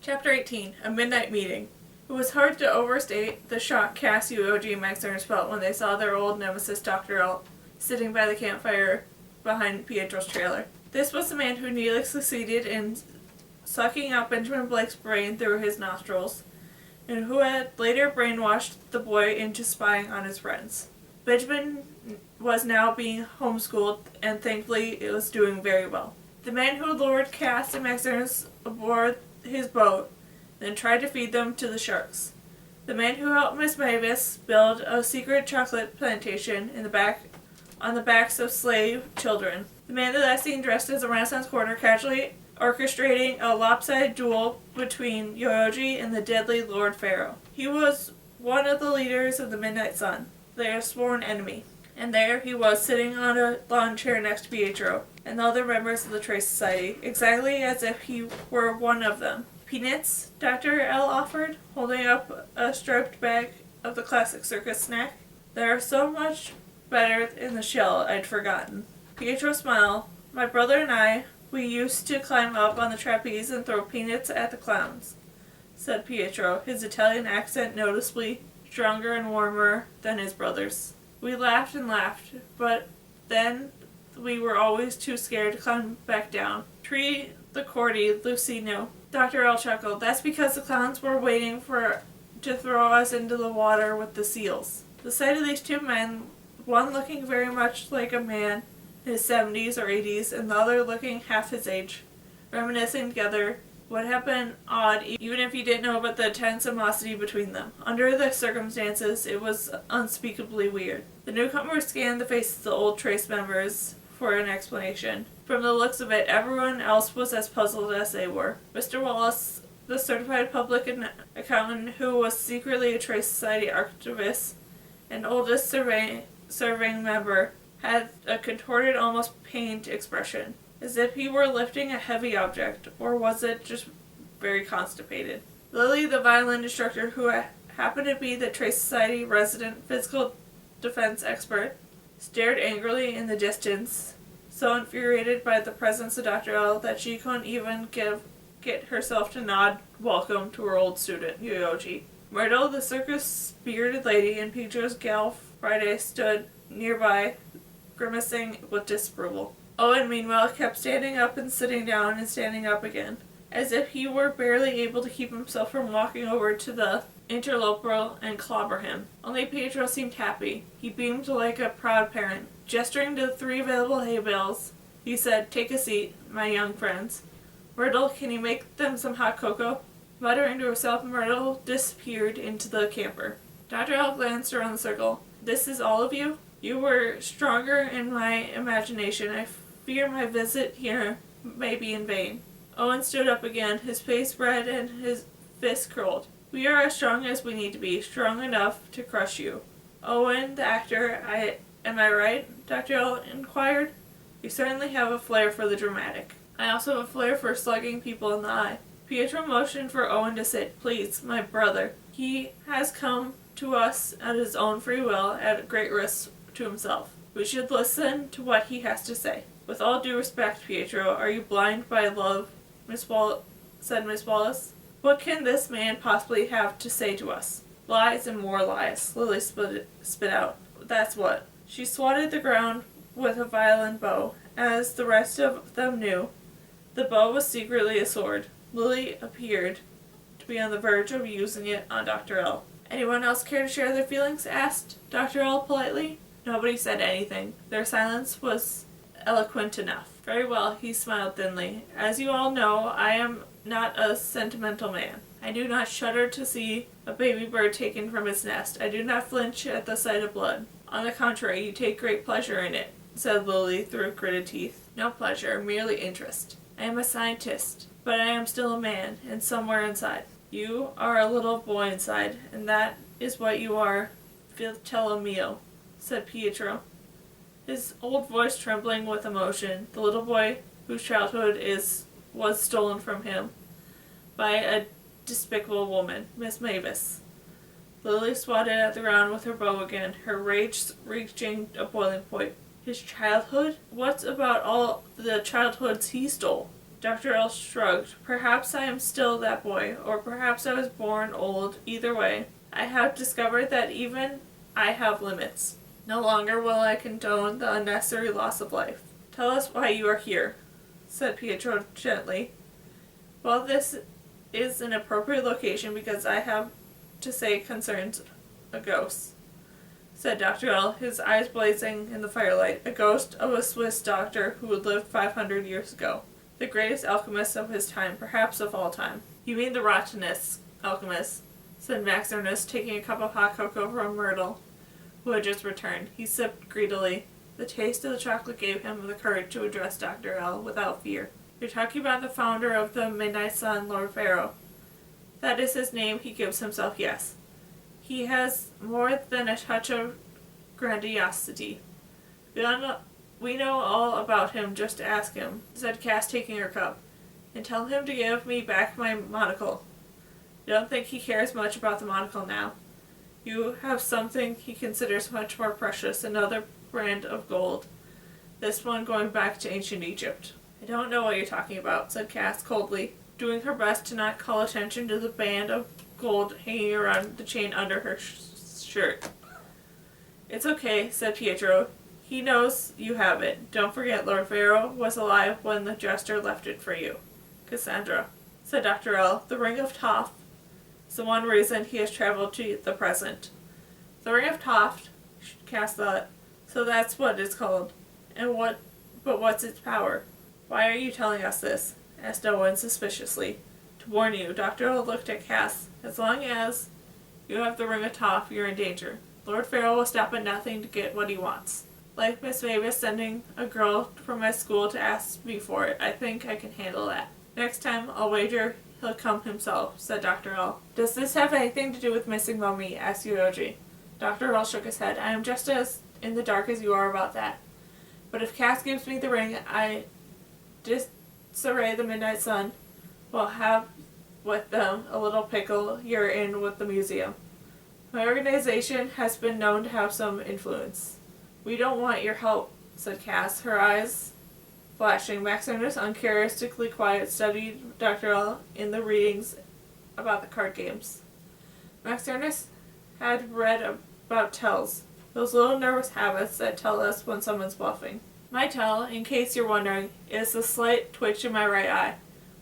Chapter 18, A Midnight Meeting. It was hard to overstate the shock Cassie, Oji, and Max Ernst felt when they saw their old nemesis Dr. L sitting by the campfire behind Pietro's trailer. This was the man who nearly succeeded in sucking out Benjamin Blake's brain through his nostrils, and who had later brainwashed the boy into spying on his friends. Benjamin was now being homeschooled, and thankfully it was doing very well. The man who lured Cass and Max Ernst aboard his boat, then tried to feed them to the sharks. The man who helped Miss Mavis build a secret chocolate plantation on the backs of slave children. The man that last seen dressed as a Renaissance quarter casually orchestrating a lopsided duel between Yoyogi and the deadly Lord Pharaoh. He was one of the leaders of the Midnight Sun, their sworn enemy. And there he was, sitting on a lawn chair next to Pietro and the other members of the Trace Society, exactly as if he were one of them. Peanuts? Dr. L offered, holding up a striped bag of the classic circus snack. They are so much better in the shell, I'd forgotten. Pietro smiled. My brother and I, we used to climb up on the trapeze and throw peanuts at the clowns, said Pietro, his Italian accent noticeably stronger and warmer than his brother's. We laughed and laughed, but then we were always too scared to climb back down. Tree the Cordy, Lucino. Dr. L chuckled. That's because the clowns were waiting to throw us into the water with the seals. The sight of these two men, one looking very much like a man in his 70s or 80s, and the other looking half his age, reminiscing together, would have been odd even if you didn't know about the intense animosity between them. Under the circumstances, it was unspeakably weird. The newcomers scanned the faces of the old Trace members for an explanation. From the looks of it, everyone else was as puzzled as they were. Mr. Wallace, the certified public accountant who was secretly a Trace Society archivist and oldest serving member, had a contorted, almost pained expression, as if he were lifting a heavy object, or was it just very constipated? Lily, the violin instructor, who happened to be the Trace Society resident physical defense expert, stared angrily in the distance, so infuriated by the presence of Dr. L that she couldn't even get herself to nod welcome to her old student, Yoyogi. Myrtle, the circus-bearded lady, and Pedro's gal Friday stood nearby, grimacing with disapproval. Owen, meanwhile, kept standing up and sitting down and standing up again, as if he were barely able to keep himself from walking over to the interloper and clobber him. Only Pietro seemed happy. He beamed like a proud parent. Gesturing to the 3 available hay bales, he said, "Take a seat, my young friends. Myrtle, can you make them some hot cocoa?" Muttering to herself, Myrtle disappeared into the camper. Dr. L glanced around the circle. "This is all of you? You were stronger in my imagination. I fear my visit here may be in vain." Owen stood up again, his face red and his fists curled. "We are as strong as we need to be, strong enough to crush you." Owen, the actor, am I right? Dr. L inquired. "You certainly have a flair for the dramatic." "I also have a flair for slugging people in the eye." Pietro motioned for Owen to sit. "Please, my brother. He has come to us at his own free will, at great risk to himself. We should listen to what he has to say." "With all due respect, Pietro, are you blind by love?" said Miss Wallace. "What can this man possibly have to say to us?" "Lies and more lies," Lily spit out. "That's what." She swatted the ground with a violin bow. As the rest of them knew, the bow was secretly a sword. Lily appeared to be on the verge of using it on Dr. L. "Anyone else care to share their feelings?" asked Dr. L politely. Nobody said anything. Their silence was eloquent enough. "Very well," he smiled thinly. "As you all know, I am not a sentimental man. I do not shudder to see a baby bird taken from its nest. I do not flinch at the sight of blood. On the contrary, you take great pleasure in it," said Lily through gritted teeth. "No pleasure, merely interest. I am a scientist, but I am still a man, and somewhere inside. You are a little boy inside, and that is what you are, fratello mio," said Pietro, his old voice trembling with emotion. The little boy whose childhood was stolen from him by a despicable woman, Miss Mavis. Lily swatted at the ground with her bow again, her rage reaching a boiling point. "His childhood? What about all the childhoods he stole?" Dr. L shrugged. Perhaps I am still that boy, or perhaps I was born old. Either way, I have discovered that even I have limits. No longer will I condone the unnecessary loss of life. Tell us why you are here, said Pietro gently. Well, this is an appropriate location because I have to say concerns a ghost, said Dr. L, his eyes blazing in the firelight. A ghost of a Swiss doctor who had lived 500 years ago. The greatest alchemist of his time, perhaps of all time. You mean the rottenest alchemist, said Max Ernest, taking a cup of hot cocoa from Myrtle, who had just returned. He sipped greedily. The taste of the chocolate gave him the courage to address Dr. L without fear. You're talking about the founder of the Midnight Sun, Lord Pharaoh. That is his name he gives himself, yes. He has more than a touch of grandiosity. We know all about him, just ask him, said Cass, taking her cup. And tell him to give me back my monocle. I don't think he cares much about the monocle now. You have something he considers much more precious, another brand of gold. This one going back to ancient Egypt. I don't know what you're talking about, said Cass coldly, doing her best to not call attention to the band of gold hanging around the chain under her shirt. It's okay, said Pietro. He knows you have it. Don't forget Lord Pharaoh was alive when the jester left it for you. Cassandra, said Dr. L, the Ring of Thoth is the one reason he has traveled to the present. The Ring of Thoth, Cass thought, so that's what it's called. But what's its power? Why are you telling us this? Asked Owen suspiciously. To warn you, Dr. L looked at Cass. As long as you have the Ring of Thoth, you're in danger. Lord Pharaoh will stop at nothing to get what he wants. Like Miss Mavis sending a girl from my school to ask me for it, I think I can handle that. Next time, I'll wager he'll come himself, said Dr. L. Does this have anything to do with missing Mummy? Asked Yuoji. Dr. L shook his head. I am just as in the dark as you are about that. But if Cass gives me the ring, I disarray the Midnight Sun will have with them a little pickle you're in with the museum. My organization has been known to have some influence. We don't want your help, said Cass, her eyes flashing. Max Ernest, uncharacteristically quiet, studied Dr. L in the readings about the card games. Max Ernest had read about tells, those little nervous habits that tell us when someone's bluffing. My tell, in case you're wondering, is the slight twitch in my right eye,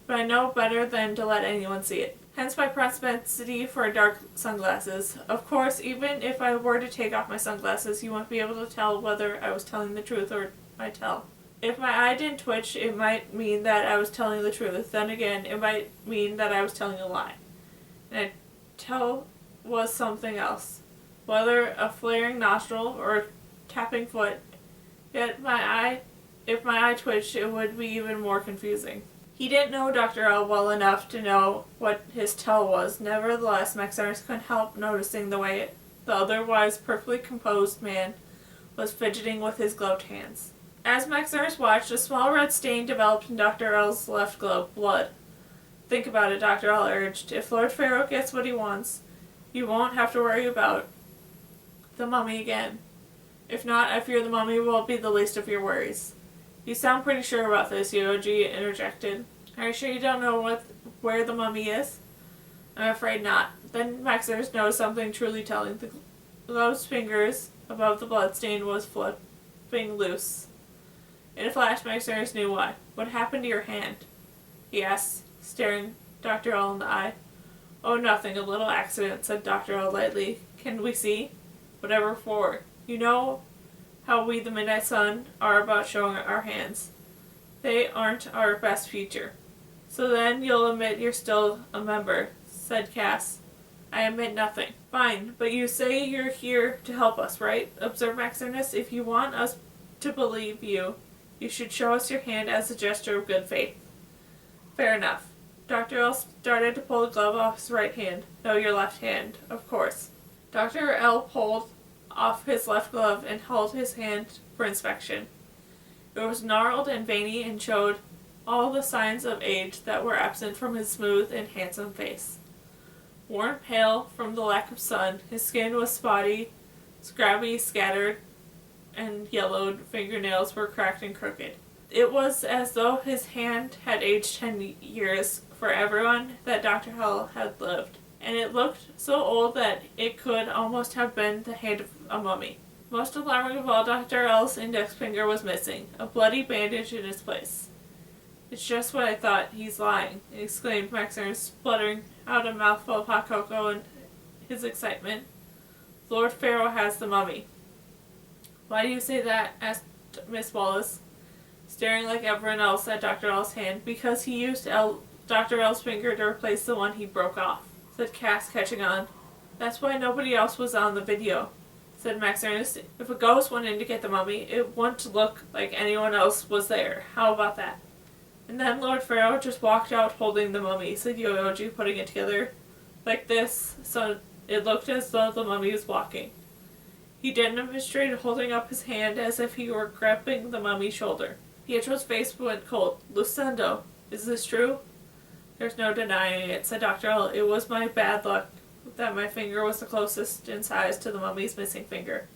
but I know better than to let anyone see it. Hence my propensity for dark sunglasses. Of course, even if I were to take off my sunglasses, you wouldn't be able to tell whether I was telling the truth or my tell. If my eye didn't twitch, it might mean that I was telling the truth. Then again, it might mean that I was telling a lie. And a tell was something else. Whether a flaring nostril or a tapping foot, yet if my eye twitched, it would be even more confusing. He didn't know Dr. L well enough to know what his tell was. Nevertheless, Max Ernest couldn't help noticing the way the otherwise perfectly composed man was fidgeting with his gloved hands. As Max Ernest watched, a small red stain developed in Dr. L's left glove. Blood. Think about it, Dr. L urged. If Lord Pharaoh gets what he wants, you won't have to worry about the mummy again. If not, I fear the mummy will be the least of your worries. You sound pretty sure about this, Yuoji interjected. Are you sure you don't know where the mummy is? I'm afraid not. Then Max Ernest noticed something truly telling. The glove's fingers above the bloodstain was flipping loose. In a flash, Max Ernest knew why. What happened to your hand? He asked, staring Dr. L in the eye. Oh, nothing. A little accident, said Dr. L lightly. Can we see? Whatever for. You know how we, the Midnight Sun, are about showing our hands. They aren't our best feature. So then you'll admit you're still a member, said Cass. I admit nothing. Fine, but you say you're here to help us, right? Observed Max Ernest. If you want us to believe you, you should show us your hand as a gesture of good faith. Fair enough. Dr. L started to pull the glove off his right hand. No, your left hand, of course. Dr. L pulled off his left glove and held his hand for inspection. It was gnarled and veiny and showed all the signs of age that were absent from his smooth and handsome face. Worn pale from the lack of sun, his skin was spotty, scabby, scattered, and yellowed fingernails were cracked and crooked. It was as though his hand had aged 10 years for everyone that Dr. L had lived, and it looked so old that it could almost have been the hand of a mummy. Most alarming of all, Dr. L's index finger was missing, a bloody bandage in its place. "It's just what I thought. He's lying," exclaimed Max Ernst, spluttering out a mouthful of hot cocoa in his excitement. "Lord Pharaoh has the mummy." "Why do you say that?" asked Miss Wallace, staring like everyone else at Dr. L's hand. "Because he used Dr. L's finger to replace the one he broke off," said Cass, catching on. "That's why nobody else was on the video," said Max Ernst. "If a ghost went in to get the mummy, it wouldn't look like anyone else was there. How about that?" "And then Lord Pharaoh just walked out holding the mummy," said Yoyoji, putting it together. "Like this, so it looked as though the mummy was walking. He demonstrated holding up his hand as if he were grabbing the mummy's shoulder." Pietro's face went cold. "Lucendo, is this true?" "There's no denying it," said Dr. L. "It was my bad luck that my finger was the closest in size to the mummy's missing finger.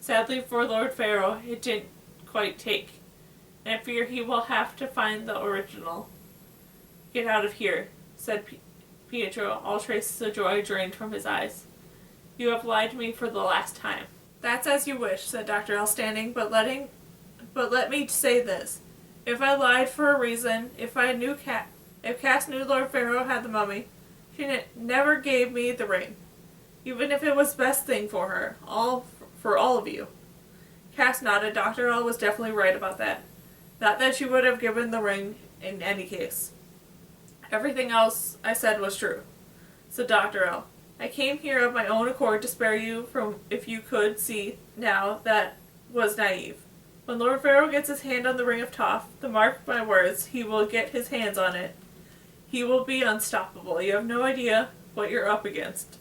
Sadly for Lord Pharaoh, it didn't quite take, and I fear he will have to find the original." "Get out of here," said Pietro, all traces of joy drained from his eyes. "You have lied to me for the last time." "That's as you wish," said Dr. L, standing, but let me say this. If I lied for a reason, if Cass knew Lord Pharaoh had the mummy, she never gave me the ring, even if it was the best thing for her, for all of you." Cass nodded. Dr. L was definitely right about that. Not that she would have given the ring in any case. "Everything else I said was true," said Dr. L. "I came here of my own accord to spare you from, if you could see now, that was naive. When Lord Pharaoh gets his hand on the Ring of Thoth, mark my words, he will get his hands on it. He will be unstoppable. You have no idea what you're up against."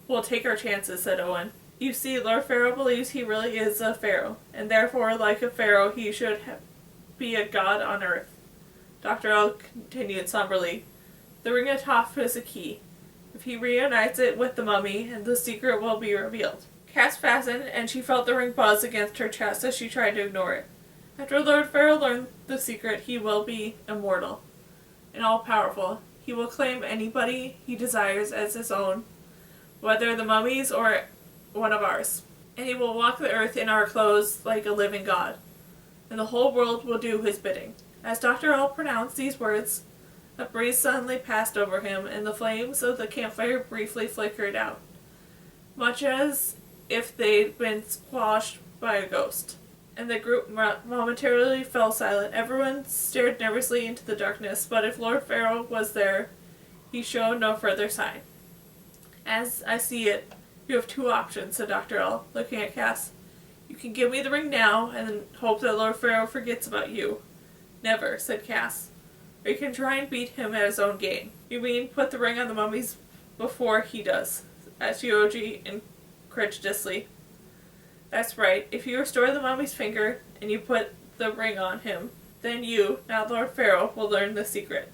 "We'll take our chances," said Owen. "You see, Lord Pharaoh believes he really is a pharaoh, and therefore, like a pharaoh, he should be a god on earth." Dr. L continued somberly. "The Ring of Thoth is a key. If he reunites it with the mummy, and the secret will be revealed." Cass fastened, and she felt the ring buzz against her chest as she tried to ignore it. "After Lord Pharaoh learns the secret, he will be immortal and all-powerful. He will claim anybody he desires as his own, whether the mummies or one of ours. And he will walk the earth in our clothes like a living god, and the whole world will do his bidding." As Dr. L pronounced these words, a breeze suddenly passed over him, and the flames of the campfire briefly flickered out, much as if they'd been squashed by a ghost, and the group momentarily fell silent. Everyone stared nervously into the darkness, but if Lord Pharaoh was there, he showed no further sign. "As I see it, you have two options," said Dr. L, looking at Cass. "You can give me the ring now, and hope that Lord Pharaoh forgets about you." "Never," said Cass. "Or you can try and beat him at his own game." "You mean put the ring on the mummies before he does?" asked Yoji incredulously. "That's right. If you restore the mummy's finger, and you put the ring on him, then you, not Lord Pharaoh, will learn the secret.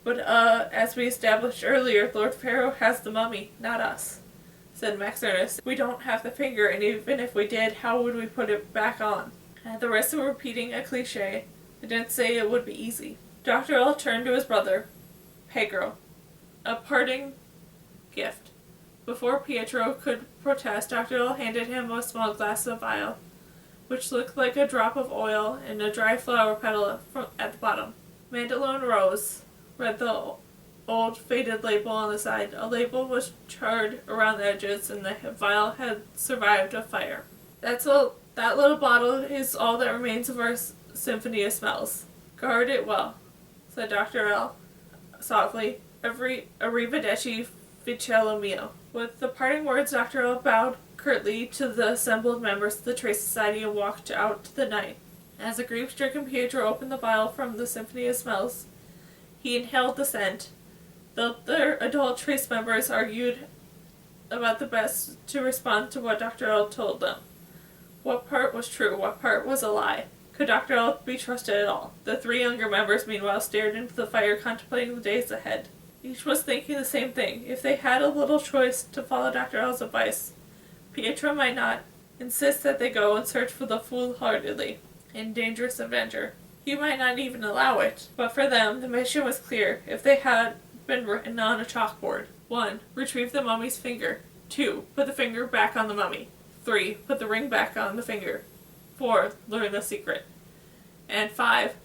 But, as we established earlier, Lord Pharaoh has the mummy, not us," said Max Ernst. "We don't have the finger, and even if we did, how would we put it back on?" At the risk of repeating a cliché, I didn't say it would be easy. Dr. L turned to his brother, Pedro. "A parting gift." Before Pietro could protest, Dr. L handed him a small glass of vial, which looked like a drop of oil and a dry flower petal at the bottom. Mandalone rose, read the old faded label on the side. A label was charred around the edges, and the vial had survived a fire. That little bottle is all that remains of our symphony of smells. Guard it well," said Dr. L softly. "Arrivederci, ficello mio." With the parting words, Dr. L bowed curtly to the assembled members of the Trace Society and walked out to the night. As the grief-stricken Pietro opened the vial from the Symphony of Smells, he inhaled the scent. The other adult Trace members argued about the best to respond to what Dr. L told them. What part was true? What part was a lie? Could Dr. L be trusted at all? The three younger members, meanwhile, stared into the fire, contemplating the days ahead. Each was thinking the same thing. If they had a little choice to follow Dr. L's advice, Pietro might not insist that they go and search for the foolhardily and dangerous adventure. He might not even allow it, but for them the mission was clear if they had been written on a chalkboard. 1. Retrieve the mummy's finger. 2. Put the finger back on the mummy. 3. Put the ring back on the finger. 4. Learn the secret. And 5.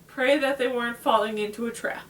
Pray that they weren't falling into a trap.